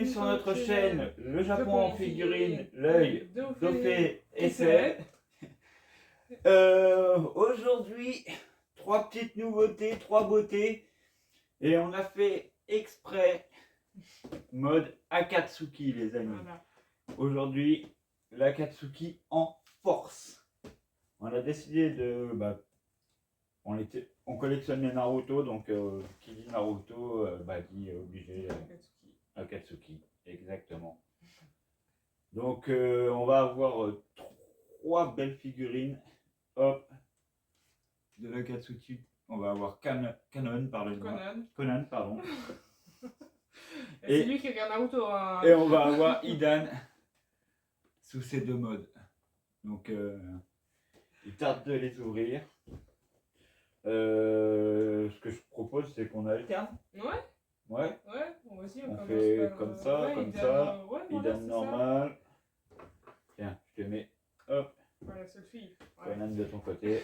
bienvenue sur notre chaîne Le Japon en figurine, l'œil, Dofé et c'est. Aujourd'hui, 3 petites nouveautés, 3 beautés. Et on a fait exprès mode Akatsuki, les amis. Voilà. Aujourd'hui, l'Akatsuki en force. On a décidé de... on collectionne les Naruto, donc qui dit Naruto dit obligé Akatsuki, exactement. Donc on va avoir 3 belles figurines, hop, de l'Akatsuki. On va avoir Conan, pardon. C'est lui qui regarde Naruto. Hein. Et on va avoir Hidan sous ces 2 modes. Donc il tarde de les ouvrir. Ce que je propose, c'est qu'on alterne. Ouais, vas-y, on fait par, comme ça, comme ça. Hidan normal. Tiens, je te mets, hop. Voilà, seule fille. Conan de ton côté.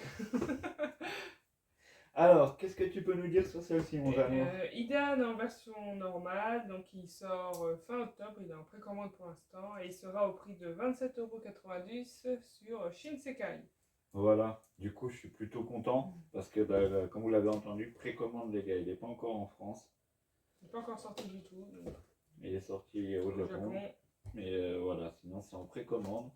Alors, qu'est-ce que tu peux nous dire sur celle-ci, mon amour? Hidan en version normale, donc il sort fin octobre, il est en précommande pour l'instant, et il sera au prix de 27,90 € sur Shinsekai. Voilà, du coup je suis plutôt content, parce que comme vous l'avez entendu, précommande les gars, il n'est pas encore en France. Il n'est pas encore sorti du tout. Donc... Il est sorti au Japon. Mais voilà, sinon c'est en précommande.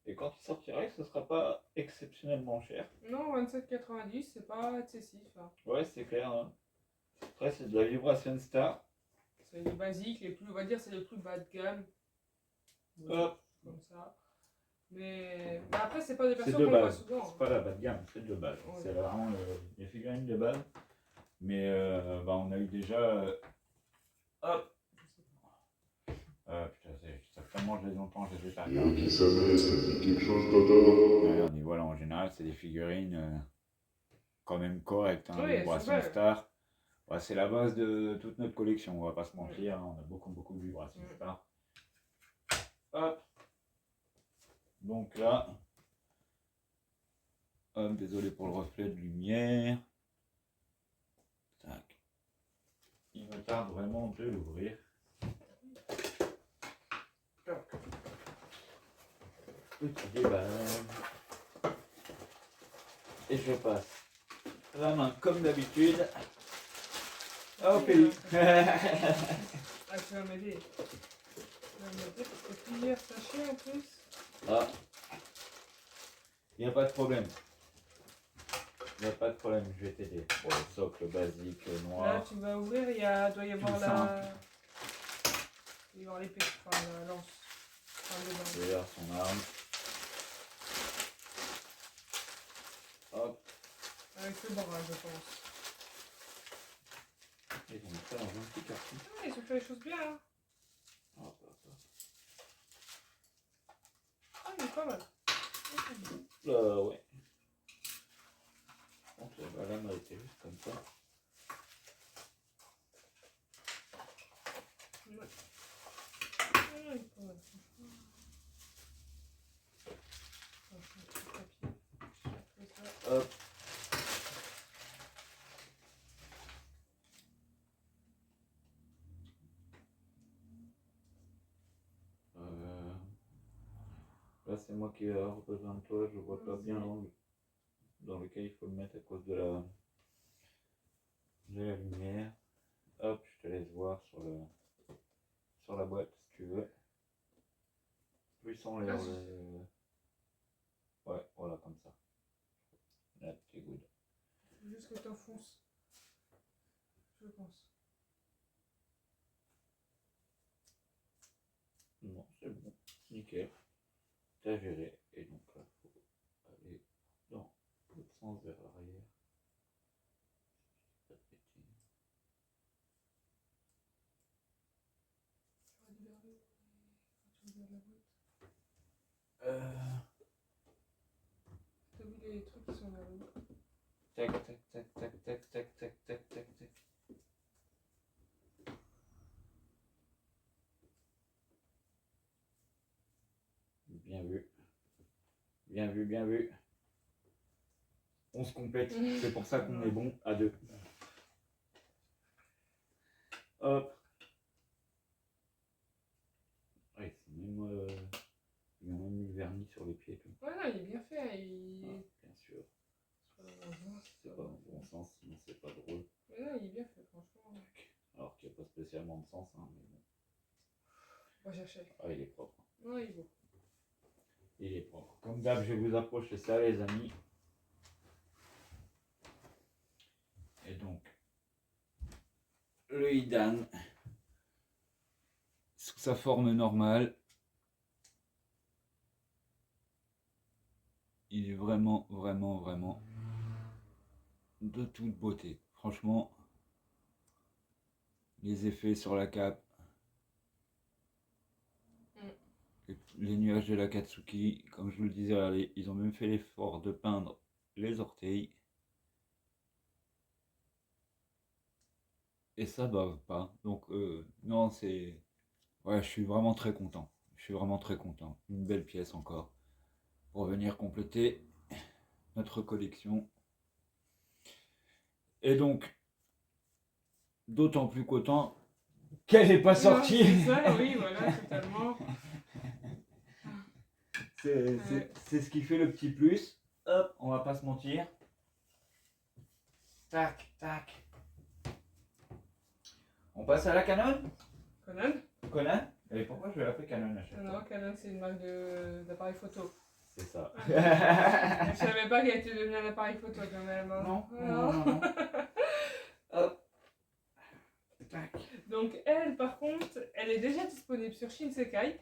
Et quand il sortira, ce ne sera pas exceptionnellement cher. Non, 27,90 c'est pas excessif. Hein. Ouais, c'est clair. Hein. Après, c'est de la Vibration Star. C'est les basiques, les plus, on va dire, c'est les plus bas de gamme. Hop. Comme ça. Mais après, c'est pas des versions qu'on voit souvent. C'est pas la bas de gamme, c'est de base. Ouais. C'est vraiment les figurines de base. Mais on a eu déjà. Hop. Putain, ça fait tellement je les entends, je les ai pas regardés. Ça dit quelque chose, Tata? Mais voilà, en général, c'est des figurines quand même correctes. Hein, oui, Vibration Star. Ouais, c'est la base de toute notre collection, on va pas se mentir. Hein, on a beaucoup de Vibration Star. Hop. Donc là. Hop, désolé pour le reflet de lumière. Tac. Il me tarde vraiment de l'ouvrir. Petit déballage. Et je passe la main comme d'habitude. Ah, ok. Ah, tu vas m'aider. Tu vas m'aider parce que plusieurs sachets en plus. Ah. Il n'y a pas de problème. Il n'y a pas de problème, je vais t'aider. Bon, le socle basique noir. Là, tu vas ouvrir, doit y avoir il va y avoir l'épée, enfin la lance. Derrière son arme. Hop. Avec le bras, je pense. Ils ont mis ça dans un petit carton. Ah, ils ont fait les choses bien. Hein. Hop, hop, hop. Ah, il est pas mal. Ouais. La lame a été juste comme ça. Ouais. Ah, il est pas mal. Hop. Là, c'est moi qui représente toi, je vois pas bien l'angle dans lequel il faut le mettre à cause de la lumière. Hop, je te laisse voir sur la boîte si tu veux. Plus en l'air. Ouais, voilà, comme ça. Là, c'est good. Faut juste que tu enfonces. Je pense. Non, c'est bon. Nickel. T'as géré. Et donc là, il faut aller dans l'autre sens vers l'arrière. T'as vu les trucs qui sont là haut. Tac, tac, tac, tac, tac, tac, tac, tac, tac, tac. Bien vu. Bien vu, bien vu. On se complète. C'est pour ça qu'on est bon à 2. Hop. les pieds et tout. Ouais, non, il est bien fait. Ah, bien sûr. C'est pas dans le bon sens, sinon c'est pas drôle. Mais non, il est bien fait, franchement. Alors qu'il n'y a pas spécialement de sens, hein, mais bon. Moi, j'achète. Ah, il est propre. Non, il est beau. Il est propre. Comme d'hab, je vais vous approcher ça, les amis. Et donc, le Idan, sous sa forme normale, il est vraiment, vraiment, vraiment de toute beauté. Franchement, les effets sur la cape, les nuages de l'Akatsuki, comme je vous le disais, regardez, ils ont même fait l'effort de peindre les orteils. Et ça bave pas. Donc, non, c'est... Ouais, je suis vraiment très content. Je suis vraiment très content. Une belle pièce encore pour venir compléter notre collection. Et donc, d'autant plus content qu'elle n'est pas sortie. Non, c'est ça, oui, voilà, totalement. C'est ce qui fait le petit plus. Hop, on va pas se mentir. Tac, tac. On passe à la Canon. Conan? Conan. Et pourquoi je vais l'appeler Canon à chaque fois? Non, Canon, c'est une marque d'appareil photo. C'est ça. Je savais pas qu'elle était devenue un appareil photo quand même. Hein. Non, Alors. non, non, non. Hop. Tac. Donc elle, par contre, elle est déjà disponible sur Shinsekai.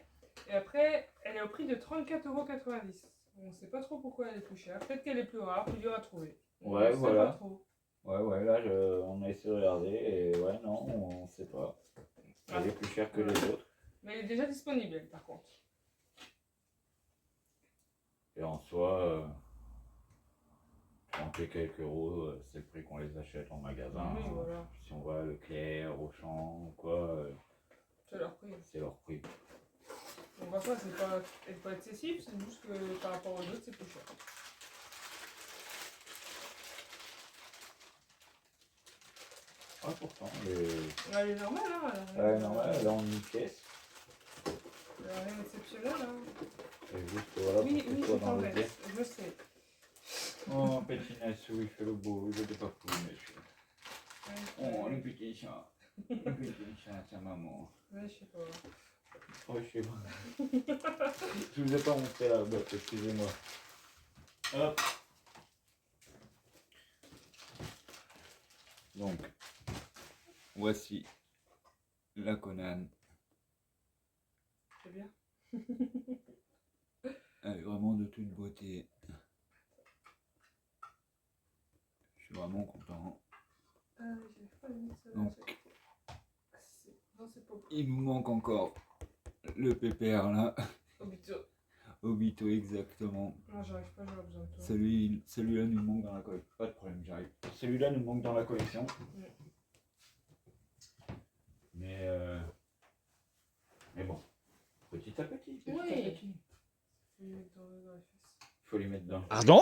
Et après, elle est au prix de 34,90 €. On sait pas trop pourquoi elle est plus chère. Peut-être qu'elle est plus rare, plus dure à trouver. Ouais, on sait voilà. pas trop. Ouais, là, on a essayé de regarder et ouais, non, on sait pas. Elle est plus chère que les autres. Mais elle est déjà disponible, elle, par contre. Et en soi, 30 et quelques euros, c'est le prix qu'on les achète en magasin. Oui, voilà. Si on va à Leclerc, Auchan ou quoi, C'est leur prix. c'est leur prix. On voit pas, c'est pas excessif, c'est juste que par rapport aux autres, c'est plus cher. Ah, pourtant, Elle est normale, hein. ouais, normal, elle est en une pièce. Elle a rien d'exceptionnel, hein. C'est juste, voilà, Oui, pour que oui, ce soit c'est dans en le veste, pièce. je sais. Oh, Pétinesse, oui, il fait le beau, il était pas cool, mais je... Oh, le petit chat. Le petit chat, sa maman. Ouais, je sais pas. Oh, je sais pas. Je vous ai pas montré la boîte, excusez-moi. Hop. Donc, voici la Conan. C'est bien. Elle est vraiment de toute beauté. Je suis vraiment content. J'ai pas mis ça. Donc, Non, c'est pas. il nous manque encore le pépère là. Obito. Obito, exactement. Non, j'arrive pas, j'aurais besoin de toi. Celui-là nous manque dans la collection. Pas de problème, j'arrive. Celui-là nous manque dans la collection. Mais bon, petit à petit. Petit à petit. Faut lui mettre dans les fesses. Faut lui mettre dans. Pardon?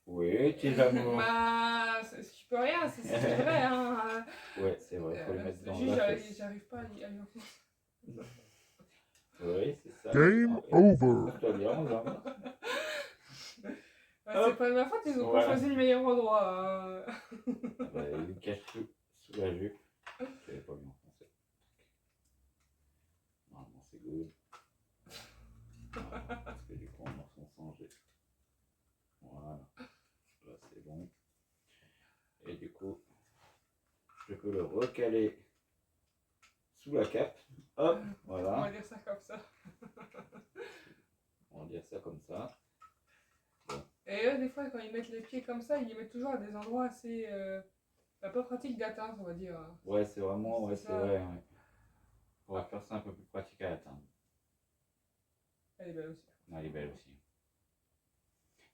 Oui, tes amours. Bah, je peux rien, c'est vrai. Hein. Ouais, c'est vrai, faut lui mettre dans Juste, la fesse. j'arrive pas à y enfoncer. Oui, c'est ça. Game Ah, over. toi bien, on va. Bah, c'est pas de ma faute, ils ont Voilà. pas choisi le meilleur endroit. Hein. Bah, il lui cache sous la jupe. Je l'avais pas bien enfoncé. Normalement, c'est good. Voilà, parce que du coup, en enfonçant, j'ai. Voilà. Là, c'est bon. Et du coup, je peux le recaler sous la cape. Hop, On va voilà. dire ça comme ça. On va dire ça comme ça. Et eux, des fois, quand ils mettent les pieds comme ça, ils les mettent toujours à des endroits assez. Pas pratique d'atteinte, on va dire. Ouais, c'est vraiment, ouais, C'est c'est ça. vrai. Ouais. On va faire ça un peu plus pratique à atteindre. Elle est belle aussi. Elle est belle aussi.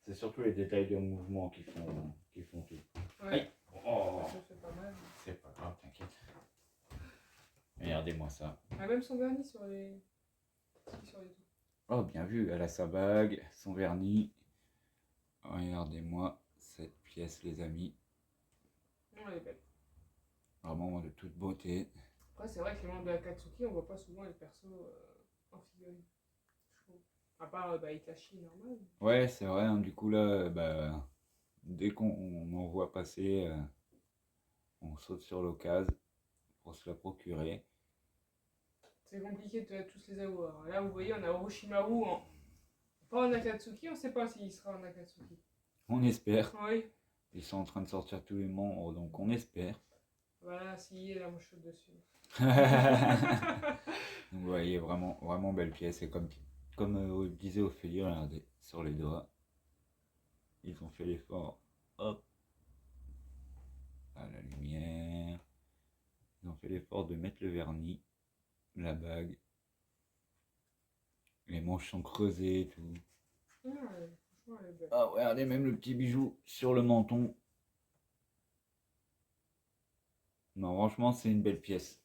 C'est surtout les détails de mouvement qui font tout. Ouais. Aïe. Oh, Ça fait pas mal. c'est pas grave, t'inquiète. Regardez-moi ça. Ah, même son vernis sur les. Sur les tout. Oh, bien vu, elle a sa bague, son vernis. Regardez-moi cette pièce, les amis. Non, elle est belle. Vraiment de toute beauté. Après, c'est vrai que les membres de la Katsuki, on voit pas souvent les persos en figurine. Je trouve. À part, bah, il te la chie normal. Ouais, c'est vrai, hein, du coup là, bah, dès qu'on en voit passer, on saute sur l'occasion pour se la procurer. C'est compliqué de tous les avoir. Là, vous voyez, on a Orochimaru pas en Akatsuki, on sait pas s'il sera en Akatsuki. On espère. Oui, Ils sont en train de sortir tous les membres, donc on espère. voilà, s'il y est, là, moi je suis dessus. Donc, vous voyez, vraiment, vraiment belle pièce. Et comme disait Ophélie, regardez, sur les doigts, ils ont fait l'effort. Hop, à la lumière. Ils ont fait l'effort de mettre le vernis, la bague. Les manches sont creusées et tout. Ah, ouais, franchement, elle est belle. Ah, regardez, même le petit bijou sur le menton. Non, franchement, c'est une belle pièce.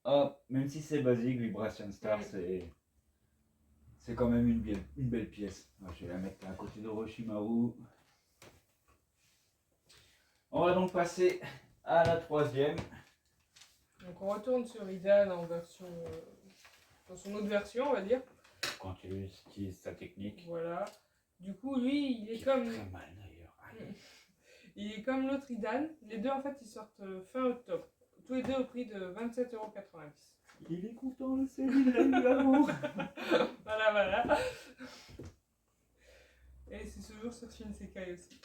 Hop, même si c'est basique, Vibration Star, c'est quand même une belle pièce. Moi, je vais la mettre à côté de Orochimaru. On va donc passer à la troisième. Donc on retourne sur Idan en version. Dans son autre version, on va dire. Quand il utilise sa technique. Voilà. Du coup, lui, il est Qui comme. fait très mal d'ailleurs. Aïe. Il est comme l'autre Idan. Les deux, en fait, ils sortent fin octobre. Tous les deux au prix de 27,90 €. Il est content, le sait, il a eu l'amour. Voilà, voilà. Et c'est ce jour sur Shinsekai aussi.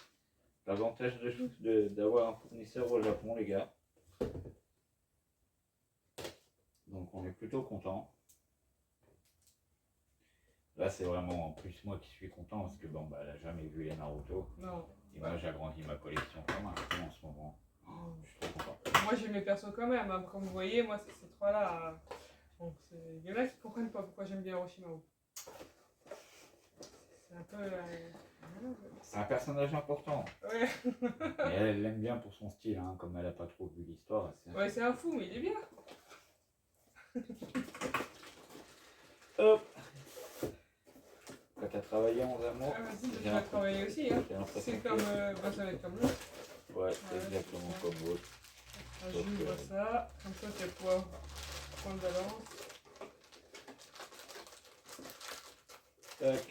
L'avantage d'avoir un fournisseur au Japon, les gars. Donc on est plutôt content. Là, c'est vraiment en plus moi qui suis content parce que bon, bah, elle a jamais vu les Naruto. Non. Et moi, j'agrandis ma collection comme un fou en ce moment. Oh, je suis trop content. Moi, j'ai mes persos quand même. Hein. Comme vous voyez, moi, c'est ces trois-là. Donc, il y en a qui comprennent pas pourquoi j'aime bien Orochimaru. C'est un peu. C'est un personnage important. Ouais. Et elle l'aime bien pour son style, hein, comme elle a pas trop vu l'histoire. Ouais, c'est un fou, mais il est bien. Hop. Quand t'as travaillé en amour, Ah, vas-y, je vais travailler aussi. Hein. C'est comme. Bah, ça va être comme l'autre. Ouais, c'est exactement comme l'autre. Ah, j'ouvre ça. Comme ça, tu vas pouvoir prendre balance. Tac.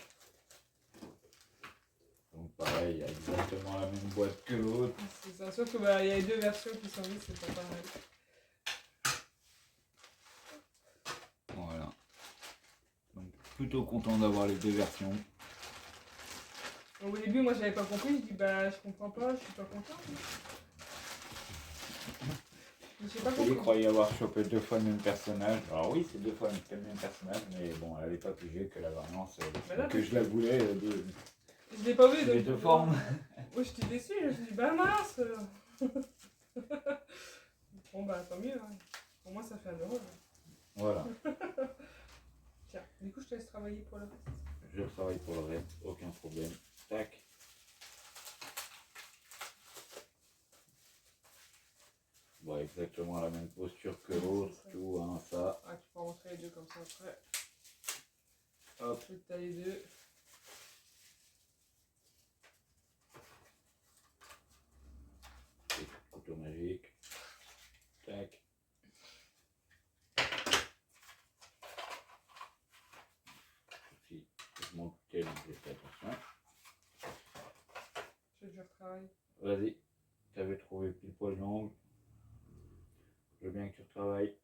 Donc pareil, il y a exactement la même boîte que l'autre. C'est ça, sauf que bah, y a les deux versions qui sont mises, c'est pas pareil. Voilà. Donc plutôt content d'avoir les deux versions. Donc, au début, moi j'avais pas compris, je dis bah je comprends pas, je suis pas content. J'ai pas Il compris. croyait avoir chopé deux fois le même personnage. Alors oui, c'est deux fois le même personnage, mais bon, elle n'avait pas pigé que la variance, que je la voulais de Je l'ai pas vu les donc. deux formes. Oui, j'étais déçue, je me suis dit bah mince. Bon bah tant mieux, hein. Pour moi ça fait 1 €. Voilà. Tiens, du coup je te laisse travailler pour le reste. Je travaille pour le reste, aucun problème. Tac. Bon, exactement la même posture que l'autre, tout, hein, ça. Ah, tu peux rentrer les deux comme ça après. Hop. Je vais te tailler les deux. Couteau magique. Tac. Si je m'en doutais, donc j'ai fait attention. Je vais déjà retravailler. Vas-y, t'avais trouvé pile poil l'angle. Je veux bien que tu retravailles.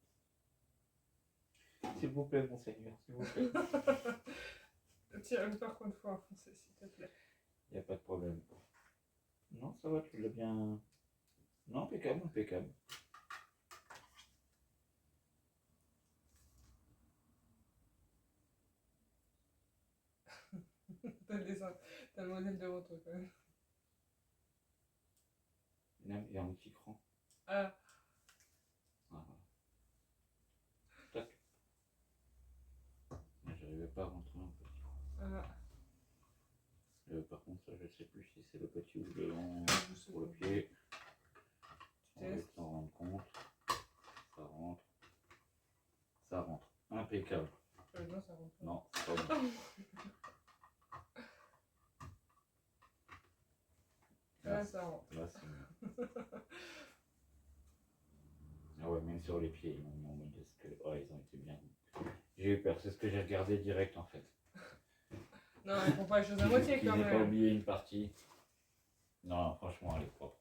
S'il vous plaît, monseigneur, s'il vous plaît. Tiens, par contre, faut enfoncer s'il te plaît. Il n'y a pas de problème. Non, ça va, tu l'as bien. Non, impeccable, impeccable. T'as le dessin, t'as le modèle devant toi quand même. Il y a un petit cran. Ah, Voilà. Tac. J'arrivais pas à rentrer un petit cran. ah. Par contre, ça, je sais plus si c'est le petit ou le long Je sais pour le pas. pied. Tu On va testes. s'en rendre compte. Ça rentre. Ça rentre. Impeccable. Non, ça rentre pas. Non, c'est pas bon. Là, ça rentre. Là, c'est mieux. Ah ouais, même sur les pieds, ils m'ont mis en mode est-ce que. Oh, ils ont été bien. J'ai eu peur, c'est ce que j'ai regardé direct en fait. Non, ils font pas les choses à moitié Qu'ils quand aient pas même. oublié une partie. Non, franchement, elle est propre.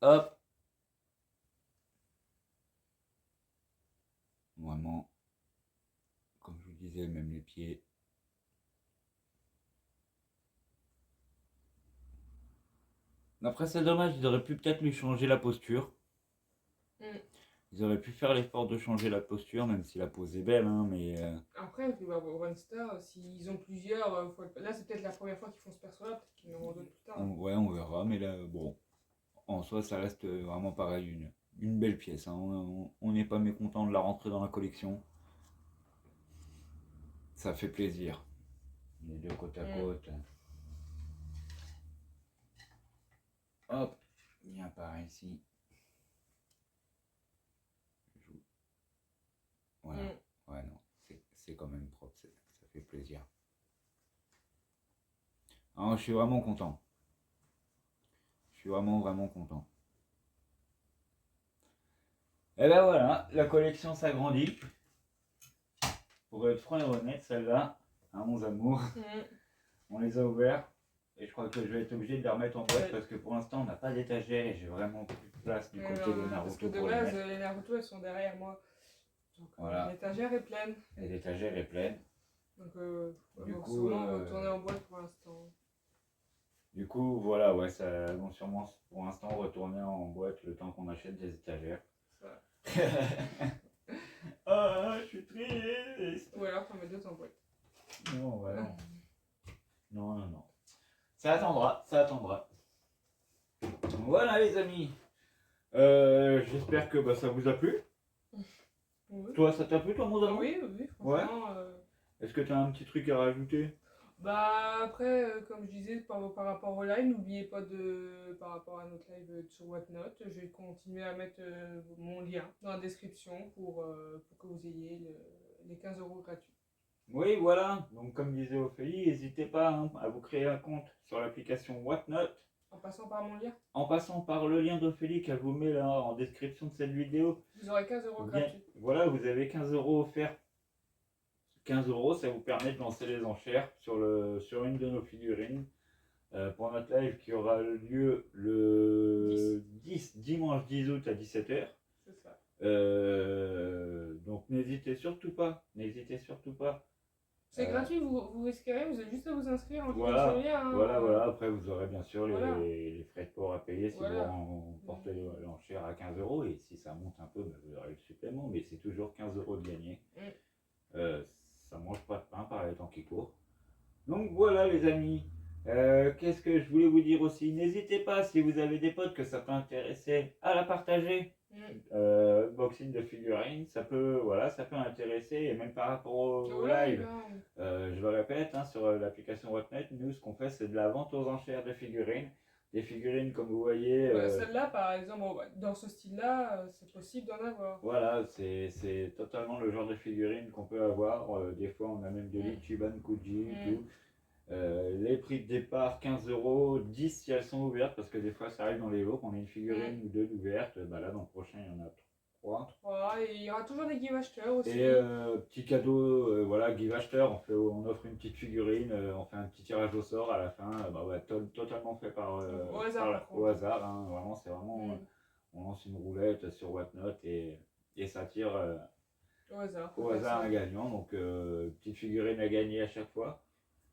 Hop. Vraiment, comme je vous disais, même les pieds. Après, c'est dommage, ils auraient pu peut-être lui changer la posture. Mm. Ils auraient pu faire l'effort de changer la posture, même si la pose est belle, hein, mais... Après, puis, bah, One Star, s'ils ont plusieurs, là c'est peut-être la première fois qu'ils font ce perso-là, peut-être qu'ils en auront d'autres plus tard. ouais, on verra, mais là, bon, en soi, ça reste vraiment pareil, une belle pièce. Hein. On n'est pas mécontent de la rentrer dans la collection. Ça fait plaisir. Les deux côte à côte. Hop, bien par ici. Voilà. Ouais, non, c'est quand même propre, ça fait plaisir. Alors, je suis vraiment content. Je suis vraiment content. Et ben voilà, la collection s'agrandit. Pour être franc et honnête, celle-là, hein, mon amour, on les a ouverts. Et je crois que je vais être obligé de les remettre en boîte parce que pour l'instant, on n'a pas d'étagère et j'ai vraiment plus de place du côté des Naruto. Parce que de pour base, les Naruto, elles sont derrière moi. Donc, voilà. l'étagère est pleine. Et l'étagère est pleine. Donc, du bon, coup, sûrement retourner en boîte pour l'instant. Du coup, voilà, ouais, ça vont sûrement pour l'instant retourner en boîte le temps qu'on achète des étagères. Ça. Ah, je suis triste. Ou alors, t'en mets deux en boîte. Non, ouais, non. Non. Ça attendra, ça attendra. Voilà, les amis. J'espère que ça vous a plu. Oui. Toi, ça t'a plu, toi, mon amour? Oui, franchement. Ouais. Est-ce que tu as un petit truc à rajouter? Bah après, comme je disais par rapport au live, n'oubliez pas par rapport à notre live sur Whatnot, je vais continuer à mettre mon lien dans la description pour que vous ayez les 15 € gratuits. Oui, voilà. Donc, comme disait Ophélie, n'hésitez pas à vous créer un compte sur l'application Whatnot. En passant par mon lien. En passant par le lien d'Ophélie qu'elle vous met là en description de cette vidéo. Vous aurez 15 € gratuits. Voilà, vous avez 15 € offerts. 15 €, ça vous permet de lancer les enchères sur une de nos figurines pour notre live qui aura lieu le 10, dimanche 10 août à 17h. C'est ça. Donc n'hésitez surtout pas. C'est gratuit, vous risquez rien, vous avez juste à vous inscrire en cliquant Voilà, sur le lien. Hein. voilà. Après, vous aurez bien sûr Voilà. les frais de port à payer si Voilà. vous portez l'enchère à 15 €. Et si ça monte un peu, vous aurez le supplément. Mais c'est toujours 15 € de gagné. Ça mange pas de pain par les temps qui courent. Donc voilà, les amis. Qu'est-ce que je voulais vous dire aussi? N'hésitez pas, si vous avez des potes que ça peut intéresser, à la partager. Unboxing de figurines, ça peut intéresser, et même par rapport au live. Je le répète, sur l'application Whatnot, nous ce qu'on fait c'est de la vente aux enchères de figurines. Des figurines comme vous voyez. Celle-là par exemple, dans ce style-là, c'est possible d'en avoir. Voilà, c'est totalement le genre de figurines qu'on peut avoir. Des fois on a même de l'Ichiban Kuji et tout. Les prix de départ 15 €, 10 si elles sont ouvertes, parce que des fois ça arrive dans les lots qu'on a une figurine ou deux d'ouvertes. Là dans le prochain il y en a 3. Et il y aura toujours des give acheteurs aussi. Et petit cadeau, give acheteur, on offre une petite figurine, on fait un petit tirage au sort à la fin, totalement fait au hasard, hein, vraiment c'est vraiment, on lance une roulette sur Whatnot et ça tire au hasard un gagnant, donc petite figurine à gagner à chaque fois.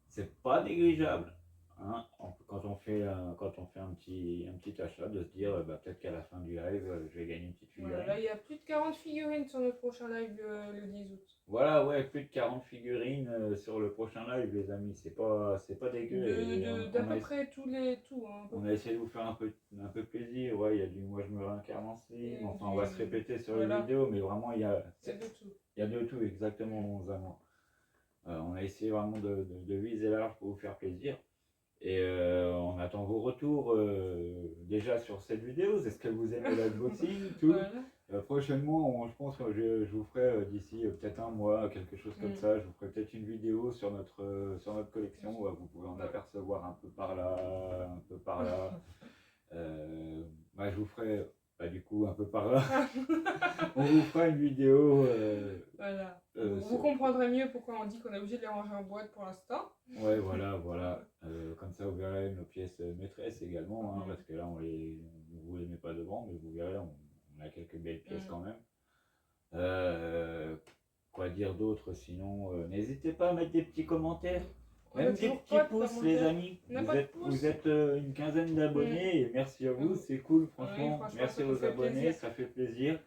C'est pas négligeable, hein, quand on fait un petit achat, de se dire peut-être qu'à la fin du live je vais gagner une petite figurine. Là il y a plus de 40 figurines sur notre prochain live le 10 août. Voilà, ouais, plus de 40 figurines sur le prochain live, les amis, c'est pas dégueu. D'à peu près tout. Hein, on a essayé de vous faire un peu plaisir, ouais, il y a du moi je me réincarne en slim, enfin on va se répéter sur les vidéos, mais vraiment il y a de tout. Il y a de tout, exactement, mon amour. On a essayé vraiment de viser large pour vous faire plaisir. Et on attend vos retours déjà sur cette vidéo. Est-ce que vous aimez l'unboxing tout prochainement, je pense que je vous ferai d'ici peut-être un mois, quelque chose comme ça. Je vous ferai peut-être une vidéo sur notre collection. Où vous pouvez en apercevoir un peu par là, un peu par là. Je vous ferai bah, du coup, un peu par là, on vous fera une vidéo. Voilà. Euh, Vous comprendrez mieux pourquoi on dit qu'on est obligé de les ranger en boîte pour l'instant. Ouais, voilà. Comme ça, vous verrez nos pièces maîtresses également, hein, Mhm. parce que là, vous les met pas devant, mais vous verrez, on a quelques belles pièces quand même. Quoi dire d'autre sinon n'hésitez pas à mettre des petits commentaires, On a même des toujours petits pas de pouces, les commentaires. amis. On n'a Vous pas de êtes, pouces. vous êtes une quinzaine d'abonnés et merci à vous, c'est cool, franchement. franchement, Merci ça nous aux fait abonnés, plaisir. ça fait plaisir.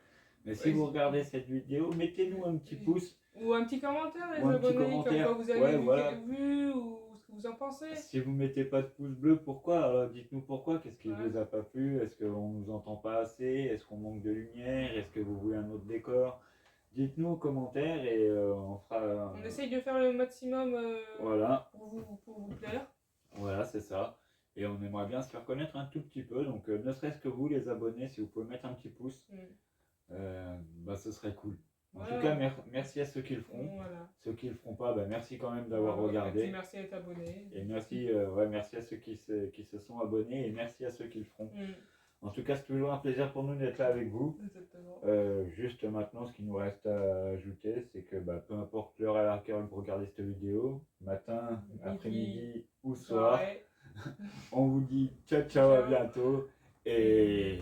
Mais si Ouais, vous regardez cette vidéo, mettez-nous un petit pouce Ou un petit commentaire, les ou un petit abonnés, comme commentaire. quoi vous avez Ouais, vu, voilà. vu ou ce que vous en pensez. Si vous mettez pas de pouce bleu, pourquoi? Alors, dites-nous pourquoi. Qu'est-ce qui Ouais. vous a pas plu? Est-ce qu'on nous entend pas assez? Est-ce qu'on manque de lumière? Est-ce que vous voulez un autre décor? Dites-nous en commentaire et on fera. On essaye de faire le maximum Voilà, pour vous plaire. voilà, c'est ça. Et on aimerait bien se faire connaître un tout petit peu. Donc, ne serait-ce que vous, les abonnés, si vous pouvez mettre un petit pouce, bah, ce serait cool. En Voilà. tout cas, merci à ceux qui le feront. Voilà. Ceux qui le feront pas, bah, merci quand même d'avoir Voilà, regardé. et puis merci d'être abonné. Et merci, merci à ceux qui se sont abonnés et merci à ceux qui le feront. En tout cas, c'est toujours un plaisir pour nous d'être là avec vous. Exactement. Juste maintenant, ce qu'il nous reste à ajouter, c'est que bah, peu importe l'heure à laquelle vous regardez cette vidéo, matin, Midi, après-midi ou soir, soirée. on vous dit ciao, ciao, à Ciao. bientôt et